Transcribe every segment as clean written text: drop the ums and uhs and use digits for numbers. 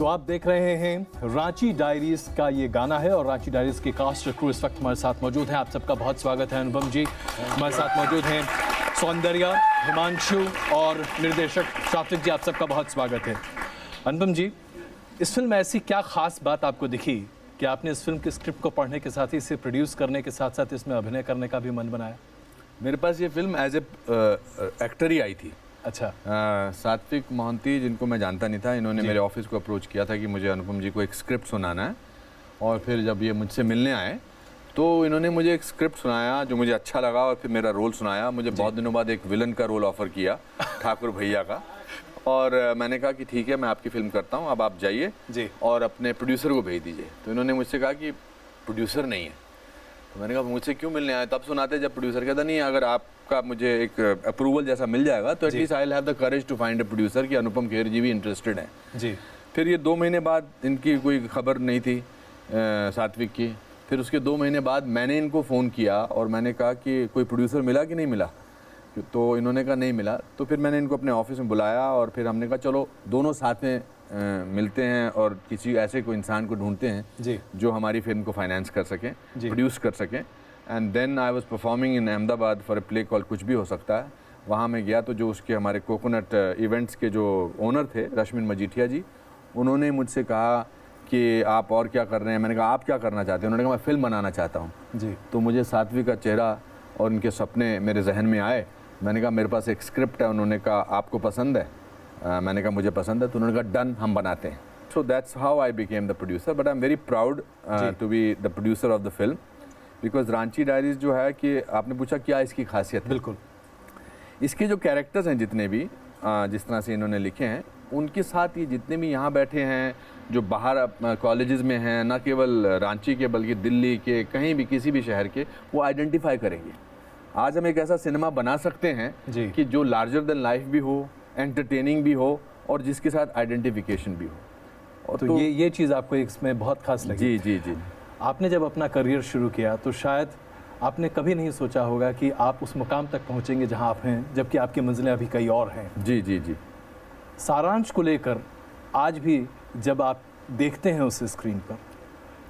तो आप देख रहे हैं रांची डायरीज का ये गाना है और रांची डायरीज के कास्ट क्रू इस वक्त हमारे साथ मौजूद हैं। आप सबका बहुत स्वागत है। अनुपम जी हमारे साथ मौजूद हैं, सौंदर्या, हिमांशु और निर्देशक सात्विक जी, आप सबका बहुत स्वागत है। अनुपम जी, इस फिल्म में ऐसी क्या खास बात आपको दिखी कि आपने इस फिल्म के स्क्रिप्ट को पढ़ने के साथ ही इसे प्रोड्यूस करने के साथ साथ इसमें अभिनय करने का भी मन बनाया? मेरे पास ये फिल्म एज ए एक्टर ही आई थी। अच्छा। सात्विक मोहंती, जिनको मैं जानता नहीं था, इन्होंने मेरे ऑफिस को अप्रोच किया था कि मुझे अनुपम जी को एक स्क्रिप्ट सुनाना है। और फिर जब ये मुझसे मिलने आए तो इन्होंने मुझे एक स्क्रिप्ट सुनाया जो मुझे अच्छा लगा और फिर मेरा रोल सुनाया। मुझे बहुत दिनों बाद एक विलन का रोल ऑफर किया, ठाकुर भैया का। और मैंने कहा कि ठीक है, मैं आपकी फिल्म करता हूँ, अब आप जाइए और अपने प्रोड्यूसर को भेज दीजिए। तो इन्होंने मुझसे कहा कि प्रोड्यूसर नहीं है। तो मैंने कहा मुझसे क्यों मिलने आए? तब सुनाते जब प्रोड्यूसर कहता नहीं, अगर आपका मुझे एक अप्रूवल जैसा मिल जाएगा तो at least I will have the courage to find a producer कि अनुपम खेर जी भी इंटरेस्टेड हैं जी। फिर ये 2 महीने बाद इनकी कोई खबर नहीं थी सात्विक की। फिर उसके 2 महीने बाद मैंने इनको फ़ोन किया और मैंने कहा कि कोई प्रोड्यूसर मिला कि नहीं मिला। तो इन्होंने कहा नहीं मिला। तो फिर मैंने इनको अपने ऑफिस में बुलाया और फिर हमने कहा चलो दोनों साथ में मिलते हैं और किसी ऐसे कोई इंसान को ढूंढते हैं जो हमारी फिल्म को फाइनेंस कर सकें, प्रोड्यूस कर सकें। And then I was performing in Ahmedabad for a play call कुछ भी हो सकता है। वहाँ मैं गया तो जो उसके हमारे कोकोनट इवेंट्स के जो ओनर थे रश्मिन मजीठिया जी, उन्होंने मुझसे कहा कि आप और क्या कर रहे हैं? मैंने कहा आप क्या करना चाहते हैं? उन्होंने कहा मैं फिल्म बनाना चाहता हूँ जी। तो मुझे सात्विक का चेहरा और उनके सपने मेरे जहन में आए। मैंने कहा मेरे पास एक स्क्रिप्ट है। उन्होंने कहा आपको पसंद है? मैंने कहा मुझे पसंद है। तो उन्होंने कहा डन, हम बनाते हैं। So that's how I became the producer. But I am very proud to be the producer of the film because Ranchi diaries जो है कि आपने पूछा क्या इसकी खासियत है। बिल्कुल, इसके जो कैरेक्टर्स हैं जितने भी जिस तरह से इन्होंने लिखे हैं, उनके साथ ये जितने भी यहाँ बैठे हैं जो बाहर कॉलेजेस में हैं, न केवल रांची के बल्कि दिल्ली के, कहीं भी किसी भी शहर के, वो आइडेंटिफाई करेंगे। आज हम एक ऐसा सिनेमा बना सकते हैं कि जो लार्जर देन लाइफ भी हो, एंटरटेनिंग भी हो और जिसके साथ आइडेंटिफिकेशन भी हो। और तो ये चीज़ आपको इसमें बहुत खास लगी। जी जी जी। आपने जब अपना करियर शुरू किया तो शायद आपने कभी नहीं सोचा होगा कि आप उस मुकाम तक पहुंचेंगे जहां आप हैं, जबकि आपकी मंजिलें अभी कई और हैं। जी जी जी। सारांश को लेकर आज भी जब आप देखते हैं उस स्क्रीन पर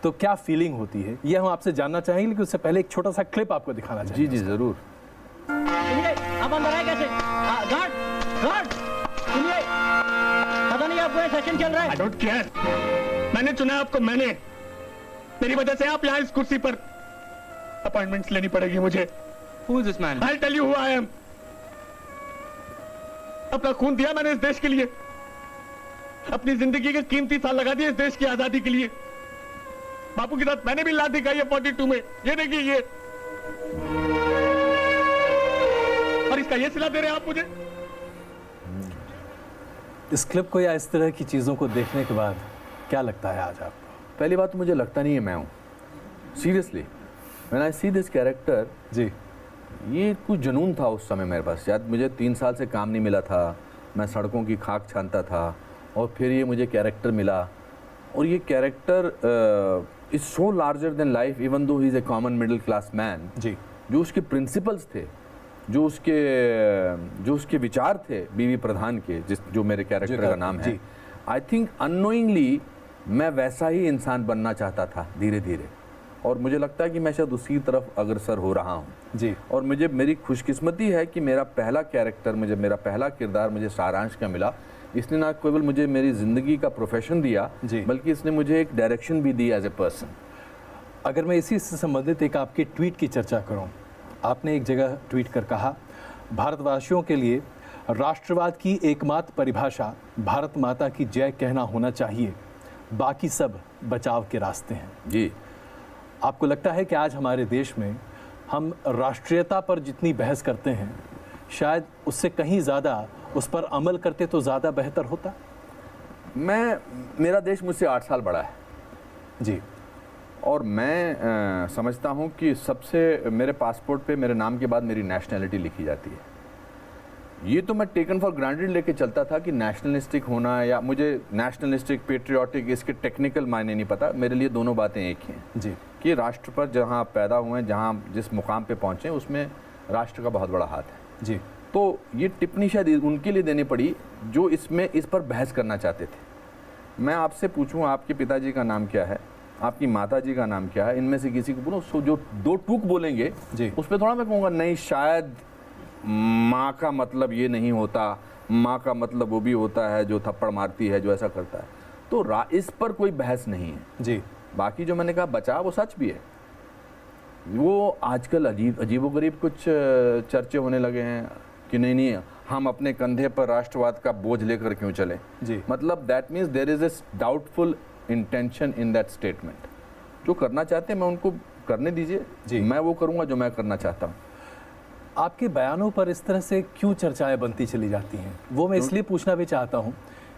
तो क्या फीलिंग होती है, ये हम आपसे जानना चाहेंगे। लेकिन उससे पहले एक छोटा सा क्लिप आपको दिखाना चाहेंगे। जी जी ज़रूर। आप अंदर आए कैसे? गार्ड गार्ड, सुनिए, पता नहीं आपको ये सेशन चल रहा है। I don't care. मैंने चुना आपको, मैंने, मेरी वजह से आप यहाँ इस कुर्सी पर। अपॉइंटमेंट्स लेनी पड़ेगी मुझे। Who is this man? I'll tell you who I am. अपना खून दिया मैंने इस देश के लिए, अपनी जिंदगी के कीमती साल लगा दिए इस देश की आजादी के लिए। बापू के साथ मैंने भी लाठी खाई है 42 में। ये देखिए ये, और इसका ये सिला दे रहे हैं आप मुझे। इस क्लिप को या इस तरह की चीज़ों को देखने के बाद क्या लगता है आज आपको? पहली बात तो मुझे लगता नहीं है मैं हूँ, seriously. When I see this character जी, ये कुछ जुनून था उस समय मेरे पास। शायद मुझे 3 साल से काम नहीं मिला था, मैं सड़कों की खाक छानता था और फिर ये मुझे कैरेक्टर मिला। और ये character is so larger than life even though he is a common middle class man. जी, जो उसके प्रिंसिपल्स थे, जो उसके विचार थे बीवी प्रधान के, जो मेरे कैरेक्टर का नाम है, आई थिंक अननोइंगली मैं वैसा ही इंसान बनना चाहता था धीरे धीरे। और मुझे लगता है कि मैं शायद उसी तरफ अग्रसर हो रहा हूँ जी। और मेरी खुशकिस्मती है कि मेरा पहला कैरेक्टर, मेरा पहला किरदार मुझे सारांश का मिला। इसने ना केवल मुझे मेरी ज़िंदगी का प्रोफेशन दिया बल्कि इसने मुझे एक डायरेक्शन भी दी एज ए पर्सन। अगर मैं इसी से संबंधित एक आपके ट्वीट की चर्चा करूं, आपने एक जगह ट्वीट कर कहा, भारतवासियों के लिए राष्ट्रवाद की एकमात्र परिभाषा भारत माता की जय कहना होना चाहिए, बाकी सब बचाव के रास्ते हैं। जी। आपको लगता है कि आज हमारे देश में हम राष्ट्रीयता पर जितनी बहस करते हैं, शायद उससे कहीं ज़्यादा उस पर अमल करते तो ज़्यादा बेहतर होता? मेरा देश मुझसे 8 साल बड़ा है जी। और मैं समझता हूँ कि सबसे मेरे पासपोर्ट पे मेरे नाम के बाद मेरी नेशनैलिटी लिखी जाती है। ये तो मैं टेकन फॉर ग्रांटेड लेके चलता था कि नेशनलिस्टिक होना, या मुझे नेशनलिस्टिक पेट्रियाटिक इसके टेक्निकल मायने नहीं पता। मेरे लिए दोनों बातें एक ही हैं जी, कि राष्ट्र पर जहाँ आप पैदा हुए हैं, जहाँ जिस मुकाम पे पहुँचे, उसमें राष्ट्र का बहुत बड़ा हाथ है जी। तो ये टिप्पणी शायद उनके लिए देनी पड़ी जो इस पर बहस करना चाहते थे। मैं आपसे पूछूं आपके पिताजी का नाम क्या है, आपकी माताजी का नाम क्या है, इनमें से किसी को बोलो, सो जो दो टूक बोलेंगे उस पर थोड़ा मैं कहूँगा नहीं शायद माँ का मतलब ये नहीं होता, माँ का मतलब वो भी होता है जो थप्पड़ मारती है, जो ऐसा करता है। तो इस पर कोई बहस नहीं है जी। बाकी जो मैंने कहा बचा वो सच भी है। वो आजकल अजीबोगरीब कुछ चर्चे होने लगे हैं कि नहीं हम अपने कंधे पर राष्ट्रवाद का बोझ लेकर क्यों चले जी। मतलब that means there is a doubtful intention in that statement. जो करना चाहते हैं मैं उनको करने दीजिए, मैं वो करूँगा जो मैं करना चाहता हूँ। आपके बयानों पर इस तरह से क्यों चर्चाएं बनती चली जाती हैं, वो मैं इसलिए पूछना भी चाहता हूँ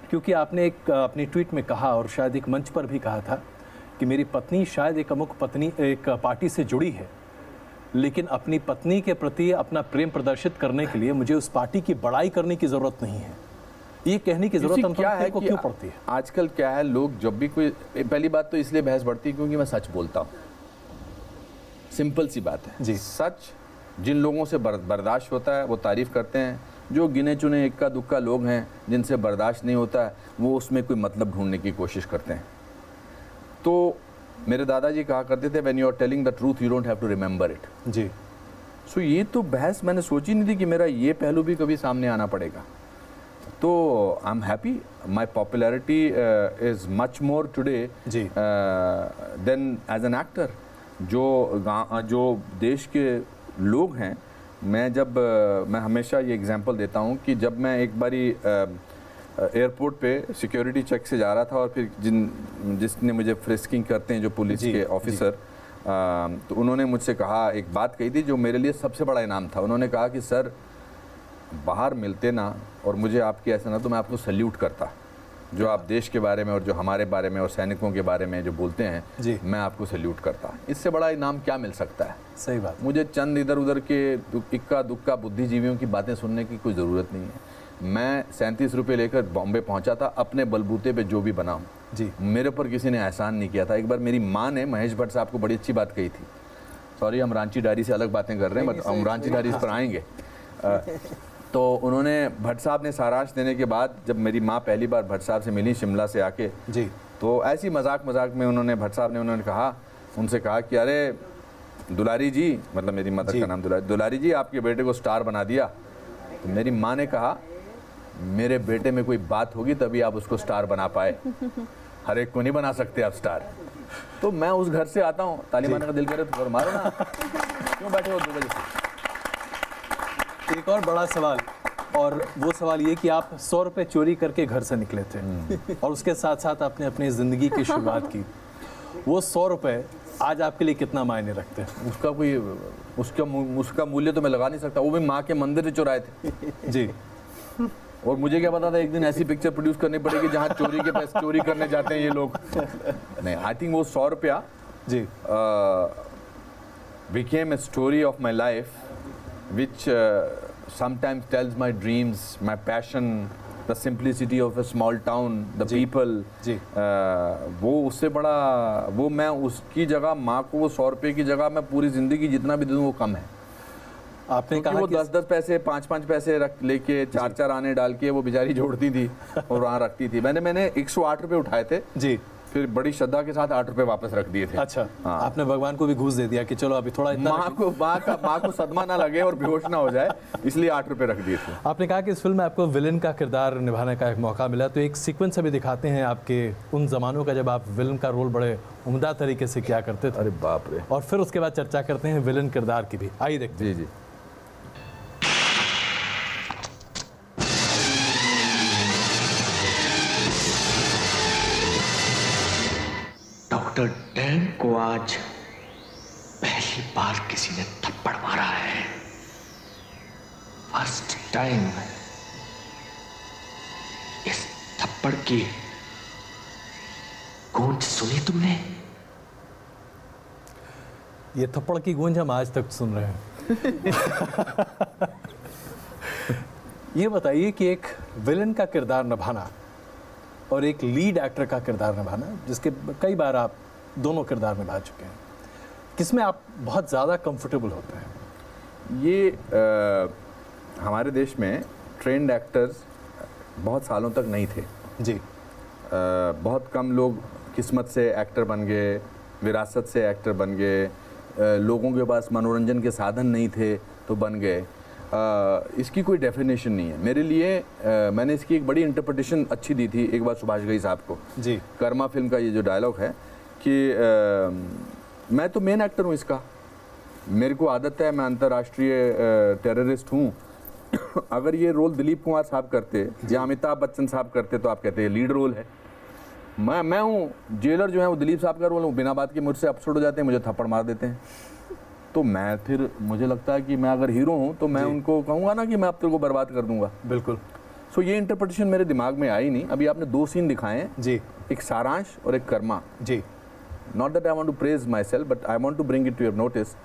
क्योंकि आपने एक अपनी ट्वीट में कहा और शायद एक मंच पर भी कहा था कि मेरी पत्नी शायद एक अमुक पत्नी एक पार्टी से जुड़ी है, लेकिन अपनी पत्नी के प्रति अपना प्रेम प्रदर्शित करने के लिए मुझे उस पार्टी की बड़ाई करने की ज़रूरत नहीं है। ये कहने की ज़रूरत क्या है को क्यों पड़ती है? आजकल क्या है, लोग जब भी कोई, पहली बात तो इसलिए बहस बढ़ती है क्योंकि मैं सच बोलता हूँ। सिंपल सी बात है जी। सच जिन लोगों से बर्दाश्त होता है वो तारीफ़ करते हैं, जो गिने चुने इक्का दुक्का लोग हैं जिनसे बर्दाश्त नहीं होता है वो उसमें कोई मतलब ढूंढने की कोशिश करते हैं। तो मेरे दादाजी कहा करते थे when you are telling the truth you don't have to remember it. जी। सो ये तो बहस मैंने सोची नहीं थी कि मेरा ये पहलू भी कभी सामने आना पड़ेगा। तो I am happy, my popularity is much more today then as an actor. जो देश के लोग हैं, मैं हमेशा ये एग्जांपल देता हूँ कि जब मैं एक बारी एयरपोर्ट पे सिक्योरिटी चेक से जा रहा था और फिर जिसने मुझे फ्रिस्किंग करते हैं जो पुलिस के ऑफिसर, तो उन्होंने मुझसे कहा, एक बात कही थी जो मेरे लिए सबसे बड़ा इनाम था। उन्होंने कहा कि सर बाहर मिलते ना और मुझे आपके ऐसा ना तो मैं आपको सल्यूट करता, जो आप देश के बारे में और जो हमारे बारे में और सैनिकों के बारे में जो बोलते हैं मैं आपको सल्यूट करता। इससे बड़ा इनाम क्या मिल सकता है? सही बात। मुझे चंद इधर उधर के इक्का दुक्का बुद्धिजीवियों की बातें सुनने की कोई ज़रूरत नहीं है। मैं 37 रुपये लेकर बॉम्बे पहुंचा था अपने बलबूते पे जो भी बनाऊं जी। मेरे ऊपर किसी ने एहसान नहीं किया था। एक बार मेरी माँ ने महेश भट्ट साहब को बड़ी अच्छी बात कही थी। सॉरी हम रांची डायरी से अलग बातें कर रहे हैं, बट हम रांची डायरी पर आएंगे। तो उन्होंने, भट्ट साहब ने सारांश देने के बाद जब मेरी माँ पहली बार भट्ट साहब से मिली शिमला से आके जी, तो ऐसी मजाक में उन्होंने, भट्ट साहब ने उन्होंने कहा, उनसे कहा कि अरे दुलारी जी, मतलब मेरी मदर का नाम दुलारी जी, आपके बेटे को स्टार बना दिया। तो मेरी माँ ने कहा मेरे बेटे में कोई बात होगी तभी आप उसको स्टार बना पाए, हर एक को नहीं बना सकते आप स्टार। तो मैं उस घर से आता हूँ, ताली मारने का दिल करे तो मारो ना, क्यों बैठे हो 2 बजे से? एक और बड़ा सवाल, और वो सवाल ये कि आप 100 रुपये चोरी करके घर से निकले थे और उसके साथ साथ आपने अपनी ज़िंदगी की शुरुआत की। वो 100 रुपये आज आपके लिए कितना मायने रखते हैं? उसका मूल्य तो मैं लगा नहीं सकता। वो भी माँ के मंदिर से चुराए थे जी। और मुझे क्या पता था एक दिन ऐसी पिक्चर प्रोड्यूस करनी पड़ेगी जहाँ चोरी के पैसे चोरी करने जाते हैं ये लोग। नहीं, आई थिंक वो 100 रुपया जी became a story of my life which sometimes tells my dreams, my passion, the simplicity of a small town, the people. वो उससे बड़ा, वो मैं उसकी जगह माँ को वो 100 रुपये की जगह मैं पूरी ज़िंदगी जितना भी दूँ वो कम है। आपने कहा वो 10-10 पैसे 5-5 पैसे रख लेके 4-4 आने डाल के वो बेचारी जोड़ती थी और वहाँ रखती थी। मैंने 108 रुपये उठाए थे जी, फिर बड़ी श्रद्धा के साथ 8 रुपये वापस रख दिए थे। अच्छा। हाँ। आपने भगवान को भी घूस दे दिया कि चलो अभी थोड़ा माँ को सदमा ना लगे और बेहोश ना हो जाए, इसलिए 8 रुपये रख दिए थे। आपने कहा कि इस फिल्म में आपको विलन का किरदार निभाने का एक मौका मिला, तो एक सीक्वेंस अभी दिखाते हैं आपके उन जमानों का जब आप विलन का रोल बड़े उम्दा तरीके से किया करते थे। अरे बाप रे। और फिर उसके बाद चर्चा करते हैं विलन किरदार की भी। आइए देखते हैं। जी। डॉक्टर डैन को आज पहली बार किसी ने थप्पड़ मारा है। First time. इस थप्पड़ की गूंज सुनी तुमने? ये थप्पड़ की गूंज हम आज तक सुन रहे हैं। ये बताइए कि एक विलन का किरदार निभाना और एक लीड एक्टर का किरदार निभाना, जिसके कई बार आप दोनों किरदार निभा चुके हैं, किसमें आप बहुत ज़्यादा कंफर्टेबल होते हैं? ये हमारे देश में ट्रेंड एक्टर्स बहुत सालों तक नहीं थे जी। बहुत कम लोग किस्मत से एक्टर बन गए, विरासत से एक्टर बन गए, लोगों के पास मनोरंजन के साधन नहीं थे तो बन गए। इसकी कोई डेफिनेशन नहीं है मेरे लिए। मैंने इसकी एक बड़ी इंटरप्रिटेशन अच्छी दी थी एक बार सुभाष घई साहब को जी। कर्मा फिल्म का ये जो डायलॉग है कि मैं तो मेन एक्टर हूँ इसका, मेरे को आदत है, मैं अंतर्राष्ट्रीय टेररिस्ट हूँ। अगर ये रोल दिलीप कुमार साहब करते या अमिताभ बच्चन साहब करते तो आप कहते हैं लीड रोल है। मैं हूँ जेलर जो है वो दिलीप साहब का रोल है, बिना बात के मुझसे अपसुट हो जाते हैं, मुझे थप्पड़ मार देते हैं। तो मैं फिर मुझे लगता है कि मैं अगर हीरो हूँ तो मैं उनको कहूँगा ना कि मैं अब तेरे को बर्बाद कर दूंगा। बिल्कुल। सो ये इंटरप्रिटेशन मेरे दिमाग में आई नहीं। अभी आपने 2 सीन दिखाए हैं जी, एक सारांश और एक कर्मा जी। Not that I want to praise myself but I want to bring it to your notice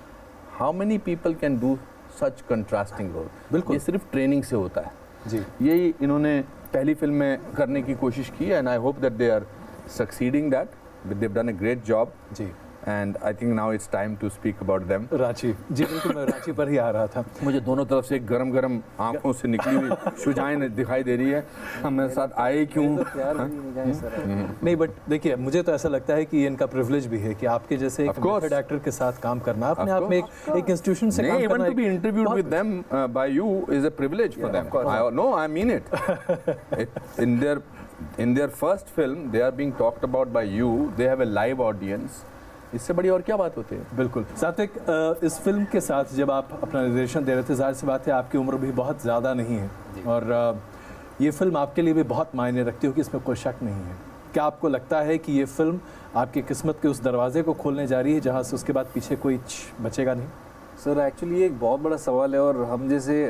how many people can do such contrasting role. बिल्कुल। ये सिर्फ ट्रेनिंग से होता है जी। यही इन्होंने पहली फिल्म में करने की कोशिश की and I hope that they are succeeding that, they have done a great job जी। And I think now it's time to speak about them. Ranchi, जी बिल्कुल, मैं रांची पर ही आ रहा था। मुझे दोनों तरफ से गरम गरम आंखों से निकली हुई शुजाएं दिखाई दे रही है, हम मेरे साथ आए क्यों? नहीं बट देखिए, मुझे तो ऐसा लगता है कि ये इनका प्रिविलेज भी है कि आपके जैसे एक मेथड एक्टर के साथ काम करना अपने आप में एक इंस्टीट्यूशन से काम करना। Even to be interviewed with them by you is a privilege for them. No, I mean it. In their first film, they are being talked about by you. They have a live audience. इससे बड़ी और क्या बात होती है? बिल्कुल। सात्विक, इस फिल्म के साथ जब आप अपना निर्देशन दे रहे थे, जाहिर सी बात है आपकी उम्र भी बहुत ज़्यादा नहीं है और ये फिल्म आपके लिए भी बहुत मायने रखती होगी, इसमें कोई शक नहीं है। क्या आपको लगता है कि ये फिल्म आपकी किस्मत के उस दरवाजे को खोलने जा रही है जहाँ से उसके बाद पीछे कोई बचेगा नहीं? सर एक्चुअली ये एक बहुत बड़ा सवाल है और हम जैसे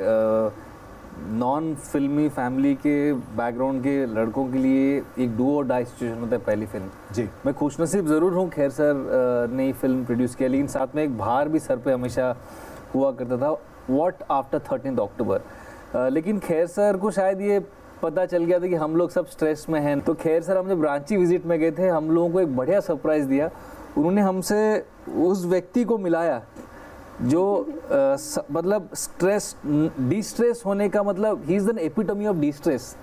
नॉन फिल्मी फैमिली के बैकग्राउंड के लड़कों के लिए एक डू और डाई सिचुएशन होता है पहली फिल्म। जी। मैं खुशनसीब ज़रूर हूँ, खैर सर ने फिल्म प्रोड्यूस किया, लेकिन साथ में एक भार भी सर पे हमेशा हुआ करता था, व्हाट आफ्टर 13 अक्टूबर। लेकिन खैर सर को शायद ये पता चल गया था कि हम लोग सब स्ट्रेस में हैं, तो खैर सर हम जब रांची विजिट में गए थे, हम लोगों को एक बढ़िया सरप्राइज़ दिया। उन्होंने हमसे उस व्यक्ति को मिलाया जो मतलब स्ट्रेस डिस्ट्रेस होने का मतलब he is an epitome of distress.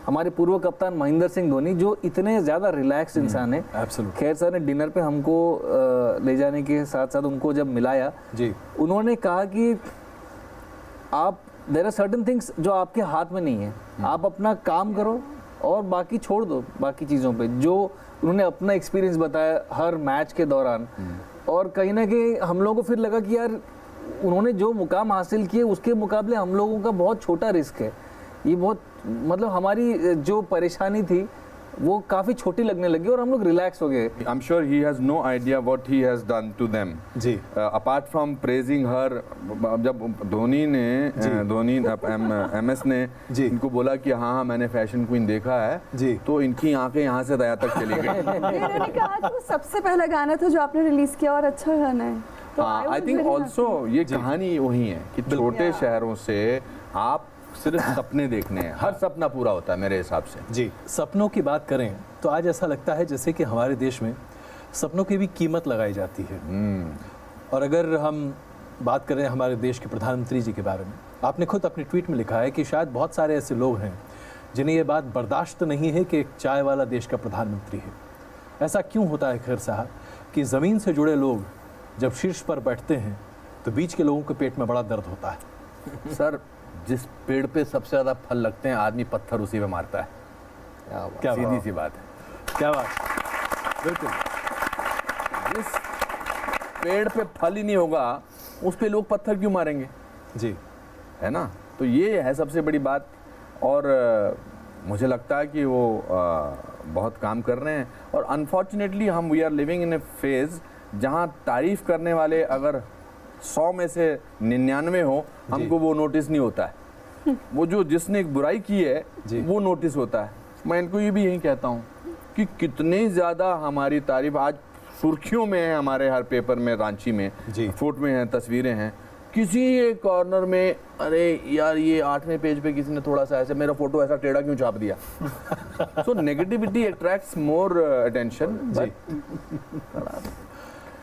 हमारे पूर्व कप्तान महेंद्र सिंह धोनी जो इतने ज़्यादा रिलैक्स इंसान है। खैर सर ने डिनर पे हमको ले जाने के साथ साथ उनको जब मिलाया जी, उन्होंने कहा कि आप देयर आर सर्टेन थिंग्स जो आपके हाथ में नहीं है, आप अपना काम करो और बाकी छोड़ दो बाकी चीज़ों पे। जो उन्होंने अपना एक्सपीरियंस बताया हर मैच के दौरान, और कहीं ना कहीं हम लोगों को फिर लगा कि यार उन्होंने जो मुकाम हासिल किए उसके मुकाबले हम लोगों का बहुत छोटा रिस्क है। ये बहुत मतलब हमारी जो परेशानी थी वो काफ़ी छोटी लगने लगी और हम लोग रिलैक्स हो गए। I am sure he has no idea what he has done to them जी, अपार्ट फ्रॉम प्रेजिंग हर। जब धोनी MS ने इनको बोला कि हाँ मैंने फैशन क्वीन देखा है जी, तो इनकी आंखें यहाँ से दया तक चली गई। उन्होंने कहा कि वो सबसे पहला गाना था जो आपने रिलीज किया और अच्छा गाना है। तो आई थिंक ऑल्सो ये कहानी वही है कि छोटे शहरों से आप सिर्फ सपने देखने हैं, हर सपना पूरा होता है मेरे हिसाब से जी। सपनों की बात करें तो आज ऐसा लगता है जैसे कि हमारे देश में सपनों की भी कीमत लगाई जाती है। और अगर हम बात करें हमारे देश के प्रधानमंत्री जी के बारे में, आपने खुद अपने ट्वीट में लिखा है कि शायद बहुत सारे ऐसे लोग हैं जिन्हें ये बात बर्दाश्त नहीं है कि एक चाय वाला देश का प्रधानमंत्री है। ऐसा क्यों होता है खैर साहब कि ज़मीन से जुड़े लोग जब शीर्ष पर बैठते हैं तो बीच के लोगों के पेट में बड़ा दर्द होता है? सर जिस पेड़ पे सबसे ज़्यादा फल लगते हैं आदमी पत्थर उसी पे मारता है। क्या सीधी सी बात है। क्या बात, बिल्कुल। जिस पेड़ पे फल ही नहीं होगा उस पे लोग पत्थर क्यों मारेंगे जी, है ना? तो ये है सबसे बड़ी बात। और मुझे लगता है कि वो बहुत काम कर रहे हैं और अनफॉर्चुनेटली हम we are living in a phase जहाँ तारीफ करने वाले अगर 100 में से 99 हो, हमको वो नोटिस नहीं होता है। वो जो जिसने एक बुराई की है वो नोटिस होता है। मैं इनको ये भी यही कहता हूँ कि कितने ज़्यादा हमारी तारीफ आज सुर्खियों में है, हमारे हर पेपर में, रांची में फोटो में हैं, तस्वीरें हैं। किसी एक कॉर्नर में अरे यार ये 8वें पेज पे किसी ने थोड़ा सा ऐसे मेरा फोटो ऐसा टेढ़ा क्यों छाप दिया। सो नेगेटिविटी अट्रैक्ट्स मोर अटेंशन।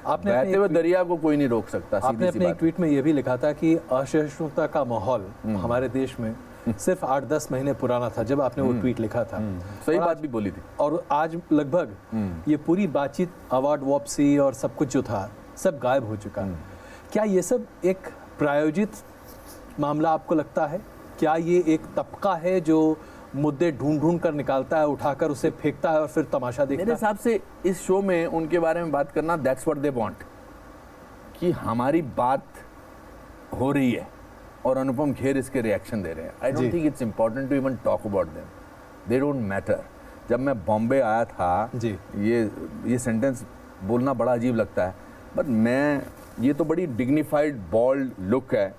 आपने बहते हुए दरिया को कोई नहीं रोक सकता। आपने अपने एक ट्वीट में ये भी लिखा था कि असहिष्णुता का माहौल हमारे देश में सिर्फ 8-10 महीने पुराना था जब आपने वो ट्वीट लिखा था। सही बात भी बोली थी। और आज लगभग ये पूरी बातचीत, अवार्ड वापसी और सब कुछ जो था सब गायब हो चुका है। क्या ये सब एक प्रायोजित मामला आपको लगता है? क्या ये एक तबका है जो मुद्दे ढूंढ कर निकालता है, उठाकर उसे फेंकता है और फिर तमाशा देखता है? मेरे हिसाब से इस शो में उनके बारे में बात करना, दैट्स व्हाट दे वांट, कि हमारी बात हो रही है और अनुपम खेर इसके रिएक्शन दे रहे हैं। I don't think it's important to even talk about them, they don't matter. जब मैं बॉम्बे आया था जी, ये सेंटेंस बोलना बड़ा अजीब लगता है, बट मैं, ये तो बड़ी डिग्निफाइड बॉल्ड लुक है,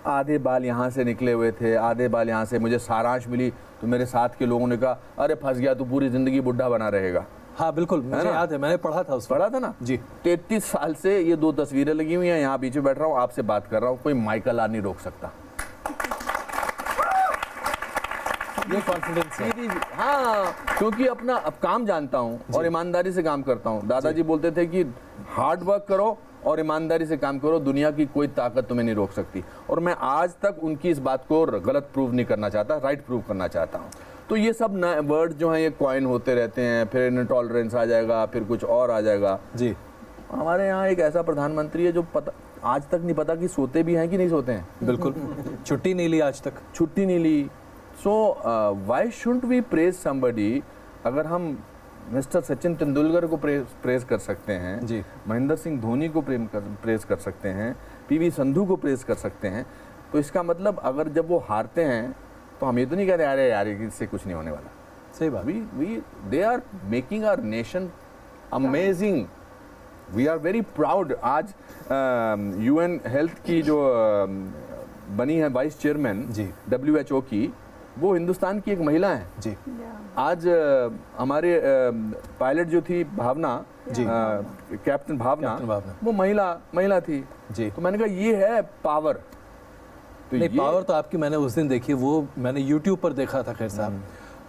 आधे बाल यहाँ से निकले हुए थे, आधे बाल यहाँ से, मुझे सारांश मिली तो मेरे साथ के लोगों ने कहा अरे फंस गया, तू पूरी जिंदगी बुढ़ा बना रहेगा। हाँ बिल्कुल, मुझे याद है, मैंने पढ़ा था, पढ़ा था ना जी। 33 साल से ये 2 तस्वीरें लगी हुई हैं, यहाँ पीछे बैठ रहा हूँ, आपसे बात कर रहा हूँ, कोई माइकल आर नहीं रोक सकता। ये कॉन्फिडेंस है। हाँ, क्योंकि अपना अब काम जानता हूँ और ईमानदारी से काम करता हूँ। दादाजी बोलते थे कि हार्ड वर्क करो और ईमानदारी से काम करो, दुनिया की कोई ताकत तुम्हें नहीं रोक सकती। और मैं आज तक उनकी इस बात को गलत प्रूव नहीं करना चाहता, राइट प्रूव करना चाहता हूँ। तो ये सब नए वर्ड जो हैं ये कॉइन होते रहते हैं, फिर इनटॉलरेंस आ जाएगा, फिर कुछ और आ जाएगा जी। हमारे यहाँ एक ऐसा प्रधानमंत्री है जो पता आज तक नहीं पता कि सोते भी हैं कि नहीं सोते हैं। बिल्कुल, छुट्टी नहीं ली आज तक, छुट्टी नहीं ली। So why shouldn't we praise somebody? अगर हम मिस्टर सचिन तेंदुलकर को प्रेज कर सकते हैं जी, महेंद्र सिंह धोनी को प्रेज कर सकते हैं, पीवी संधू को प्रेज कर सकते हैं, तो इसका मतलब अगर जब वो हारते हैं तो हम ये तो नहीं कह रहे अरे यार इससे कुछ नहीं होने वाला। सही बात। They are making our nation amazing, we are very proud. आज UN हेल्थ की जो बनी है वाइस चेयरमैन WHO की, वो हिंदुस्तान की एक महिला है जी। आज हमारे पायलट जो थी भावना जी, कैप्टन भावना, वो महिला थी जी। तो मैंने कहा ये है पावर। तो नहीं, पावर तो आपकी मैंने उस दिन देखी, वो मैंने YouTube पर देखा था खैर साहब,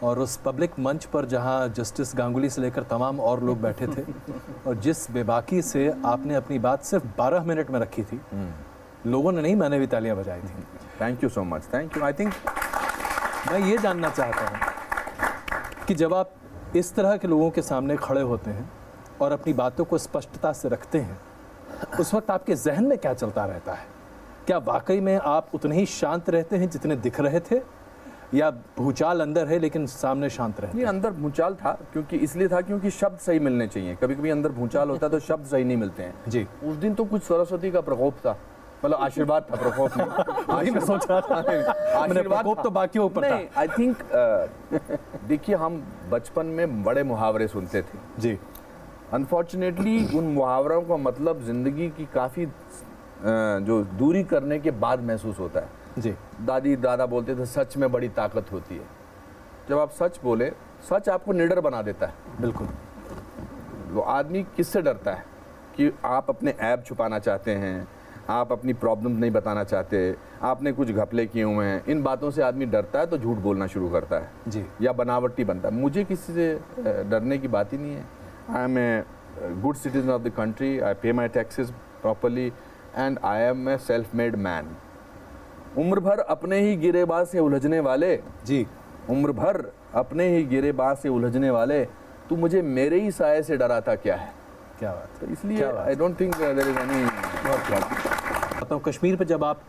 और उस पब्लिक मंच पर जहां जस्टिस गांगुली से लेकर तमाम और लोग बैठे थे और जिस बेबाकी से आपने अपनी बात सिर्फ 12 मिनट में रखी थी, लोगों ने नहीं, मैंने भी तालियां बजाई थी। Thank you so much, thank you. I think मैं ये जानना चाहता हूँ कि जब आप इस तरह के लोगों के सामने खड़े होते हैं और अपनी बातों को स्पष्टता से रखते हैं, उस वक्त आपके जहन में क्या चलता रहता है? क्या वाकई में आप उतने ही शांत रहते हैं जितने दिख रहे थे, या भूचाल अंदर है लेकिन सामने शांत रहते हैं? अंदर भूचाल था, क्योंकि इसलिए था क्योंकि शब्द सही मिलने चाहिए। कभी कभी अंदर भूचाल होता है तो शब्द सही नहीं मिलते हैं जी। उस दिन तो कुछ सरस्वती का प्रकोप था, मतलब आशीर्वाद था, प्रकोप नहीं। मैं सोच रहा था प्रकोप तो बाकी ऊपर था। आई थिंक देखिए, हम बचपन में बड़े मुहावरे सुनते थे जी। अनफॉर्चुनेटली उन मुहावरों का मतलब जिंदगी की काफ़ी जो दूरी करने के बाद महसूस होता है जी। दादी दादा बोलते थे सच में बड़ी ताकत होती है। जब आप सच बोले, सच आपको निडर बना देता है। बिल्कुल। वो आदमी किससे डरता है कि आप अपने ऐब छुपाना चाहते हैं, आप अपनी प्रॉब्लम नहीं बताना चाहते, आपने कुछ घपले किए हुए हैं, इन बातों से आदमी डरता है तो झूठ बोलना शुरू करता है जी, या बनावटी बनता है। मुझे किसी से डरने की बात ही नहीं है। I am a good citizen of the country, I pay my taxes properly and I am a self made man. उम्र भर अपने ही गिरेबाज से उलझने वाले जी, उम्र भर अपने ही गिरेबाज से उलझने वाले, तू मुझे मेरे ही साये से डरा था क्या है? क्या बात। तो इसलिए I don't think there is any. तो कश्मीर पे जब आप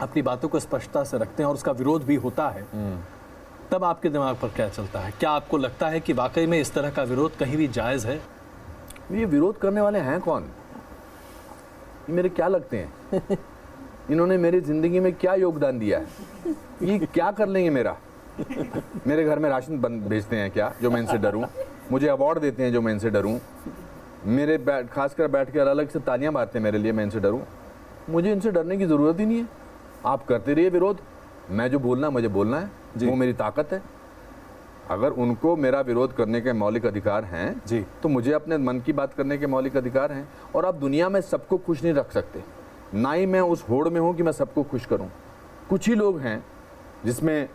अपनी बातों को स्पष्टता से रखते हैं और उसका विरोध भी होता है, तब आपके दिमाग पर क्या चलता है? क्या आपको लगता है कि वाकई में इस तरह का विरोध कहीं भी जायज़ है? ये विरोध करने वाले हैं कौन? ये मेरे क्या लगते हैं? इन्होंने मेरी ज़िंदगी में क्या योगदान दिया है? ये क्या कर लेंगे मेरा? मेरे घर में राशन भेजते हैं क्या जो मैं इनसे डरूं? मुझे अवार्ड देते हैं जो मैं इनसे डरूं? मेरे खासकर बैठ कर अलग से तालियां मारते हैं मेरे लिए, मैं इनसे डरूं? मुझे इनसे डरने की ज़रूरत ही नहीं है। आप करते रहिए विरोध, मैं जो बोलना मुझे बोलना है, वो मेरी ताकत है। अगर उनको मेरा विरोध करने के मौलिक अधिकार हैं जी, तो मुझे अपने मन की बात करने के मौलिक अधिकार हैं। और आप दुनिया में सबको खुश नहीं रख सकते, ना ही मैं उस होड़ में हूँ कि मैं सबको खुश करूँ। कुछ ही लोग हैं जिसमें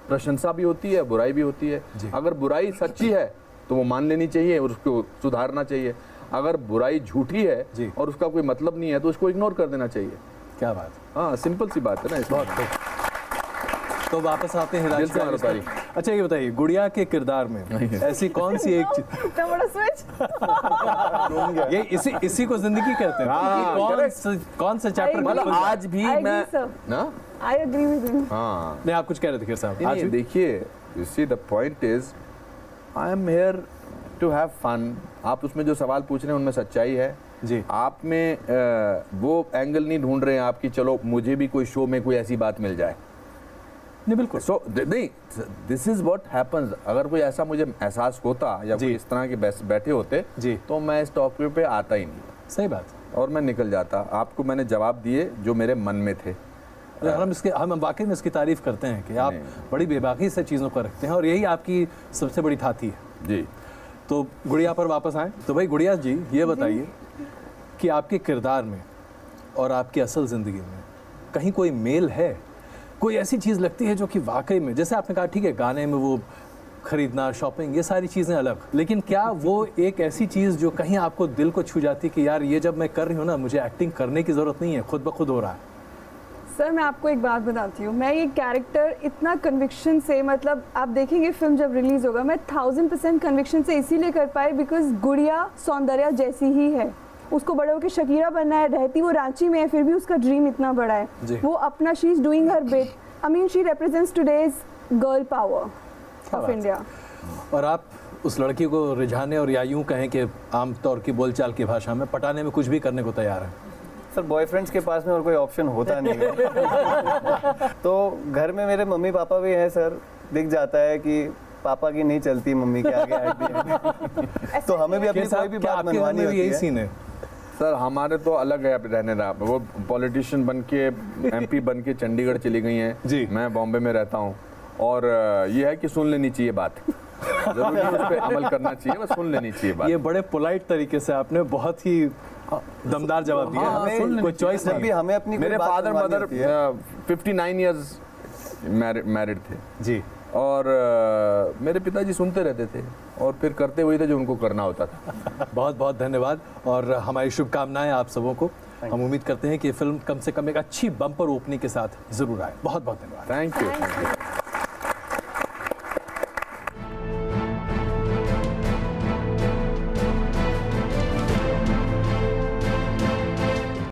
प्रशंसा भी होती है, बुराई भी होती है। अगर बुराई सच्ची है तो वो मान लेनी चाहिए और उसको सुधारना चाहिए। अगर बुराई झूठी है और उसका कोई मतलब नहीं है तो उसको इग्नोर कर देना चाहिए। क्या बात। हाँ, सिंपल सी बात है ना। बहुत तो वापस आते हैं राजी डायरीज पर। अच्छा ये बताइए, गुड़िया के किरदार में ऐसी कौन सी एक चीज, इतना बड़ा स्विच। ये इसी को जिंदगी कहते हैं। कौन सा चैप्टर, मतलब आज भी मैं ना, आई एग्री विद यू। हाँ नहीं आप कुछ कह रहे थे खैर साहब। आज देखिए, you see the point is I am here to have fun. आप उसमें जो सवाल पूछ रहे हैं उनमें सच्चाई है जी। आप में वो एंगल नहीं ढूंढ रहे हैं आप कि चलो मुझे भी कोई शो में कोई ऐसी बात मिल जाए। नहीं बिल्कुल। सो नहीं, दिस इज व्हाट हैपेंस। अगर कोई ऐसा मुझे एहसास होता या कोई इस तरह के बैठे होते जी, तो मैं इस टॉपिक पे आता ही नहीं। सही बात। और मैं निकल जाता। आपको मैंने जवाब दिए जो मेरे मन में थे। हम वाकई में इसकी तारीफ करते हैं कि आप बड़ी बेबाकी से चीज़ों को रखते हैं और यही आपकी सबसे बड़ी थाती है जी। तो गुड़िया पर वापस आएं तो भाई गुड़िया जी ये बताइए कि आपके किरदार में और आपकी असल ज़िंदगी में कहीं कोई मेल है? कोई ऐसी चीज़ लगती है जो कि वाकई में, जैसे आपने कहा ठीक है गाने में वो खरीदना, शॉपिंग, ये सारी चीज़ें अलग, लेकिन क्या वो एक ऐसी चीज़ जो कहीं आपको दिल को छू जाती कि यार ये जब मैं कर रही हूँ ना, मुझे एक्टिंग करने की ज़रूरत नहीं है, खुद ब खुद हो रहा है? सर मैं आपको एक बात बताती हूँ, मैं ये कैरेक्टर इतना कन्विक्शन से, मतलब आप देखेंगे फिल्म जब रिलीज होगा, मैं 1000% कन्विक्शन से इसीलिए कर पाई बिकॉज गुड़िया सौंदर्या जैसी ही है। उसको बड़े होकर शकीरा बनना है, रहती वो रांची में है फिर भी उसका ड्रीम इतना बड़ा है। वो अपना, she is doing her bit. I mean she represents today's girl power of India. और आप उस लड़की को रिझाने और या यूं कहें कि आमतौर की बोलचाल की भाषा में पटाने में कुछ भी करने को तैयार है। सर बॉयफ्रेंड्स के पास में और कोई ऑप्शन होता नहीं है। तो घर में मेरे मम्मी पापा भी हैं सर, दिख जाता है कि पापा की नहीं चलती मम्मी के आगे तो हमें भी अपनी कोई भी बात मनवानी होती है। सीन है सर हमारे तो अलग है रहने का। वो पॉलिटिशियन बन के एमपी बन के चंडीगढ़ चली गई हैं जी, मैं बॉम्बे में रहता हूँ। और ये है कि सुन लेनी चाहिए बात, जरूरी है उस पर अमल करना चाहिए, बस सुन लेनी चाहिए बात। ये बड़े पोलाइट तरीके से आपने बहुत ही दमदार जवाब दिया। हमें कोई चॉइस नहीं भी, हमें अपनी मेरे फादर मदर 59 इयर्स मैरिड थे जी, और मेरे पिताजी सुनते रहते थे और फिर करते हुए थे जो उनको करना होता था। बहुत बहुत धन्यवाद और हमारी शुभकामनाएं आप सबों को। हम उम्मीद करते हैं कि फिल्म कम से कम एक अच्छी बम्पर ओपनिंग के साथ जरूर आए। बहुत बहुत धन्यवाद। Thank you.